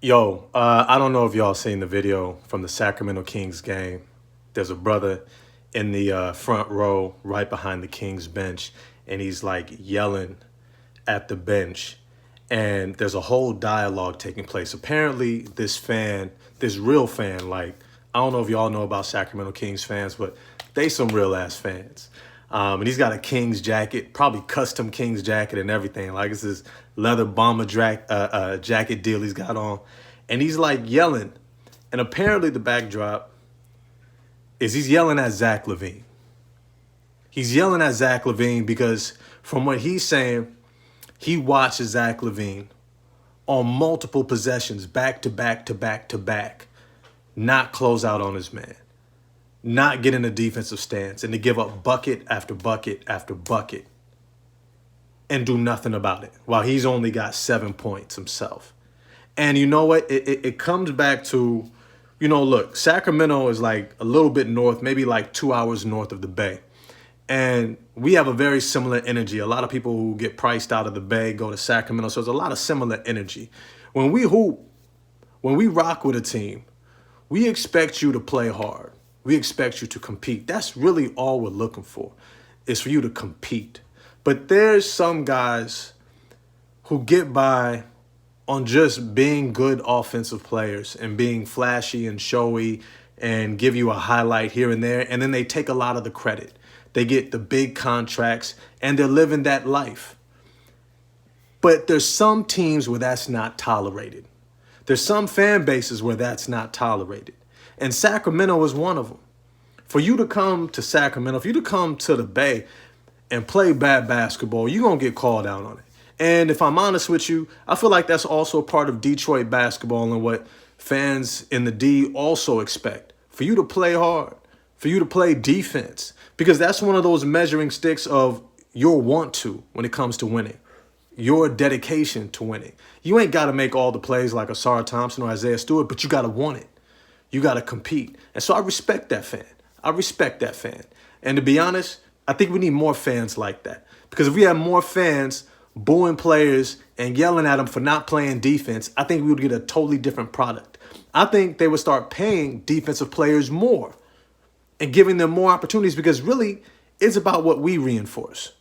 Yo, I don't know if y'all seen the video from the Sacramento Kings game. There's a brother in the front row right behind the Kings bench, and he's like yelling at the bench. And there's a whole dialogue taking place. Apparently, this fan, this real fan, like, I don't know if y'all know about Sacramento Kings fans, but they some real ass fans. And he's got a Kings jacket, probably custom Kings jacket and everything. Like it's this leather bomber jacket deal he's got on. And he's like yelling. And apparently the backdrop is he's yelling at Zach Lavine. He's yelling at Zach Lavine because from what he's saying, he watches Zach Lavine on multiple possessions, back to back to back to back, not close out on his man, not get in a defensive stance, and to give up bucket after bucket after bucket and do nothing about it while he's only got 7 points himself. And you know what? It comes back to, look, Sacramento is like a little bit north, maybe like 2 hours north of the Bay. And we have a very similar energy. A lot of people who get priced out of the Bay go to Sacramento. So there's a lot of similar energy. When we hoop, when we rock with a team, we expect you to play hard. We expect you to compete. That's really all we're looking for, is for you to compete. But there's some guys who get by on just being good offensive players and being flashy and showy and give you a highlight here and there. And then they take a lot of the credit. They get the big contracts and they're living that life. But there's some teams where that's not tolerated. There's some fan bases where that's not tolerated. And Sacramento is one of them. For you to come to Sacramento, for you to come to the Bay and play bad basketball, you're going to get called out on it. And if I'm honest with you, I feel like that's also part of Detroit basketball and what fans in the D also expect. For you to play hard, for you to play defense, because that's one of those measuring sticks of your want to when it comes to winning, your dedication to winning. You ain't got to make all the plays like Asar Thompson or Isaiah Stewart, but you got to want it. You got to compete. And so I respect that fan. I respect that fan. And to be honest, I think we need more fans like that. Because if we had more fans booing players and yelling at them for not playing defense, I think we would get a totally different product. I think they would start paying defensive players more and giving them more opportunities, because really it's about what we reinforce.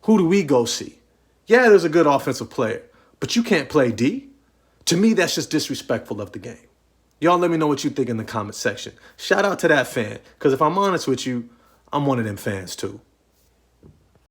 Who do we go see? Yeah, there's a good offensive player, but you can't play D. To me, that's just disrespectful of the game. Y'all let me know what you think in the comment section. Shout out to that fan, because if I'm honest with you, I'm one of them fans too.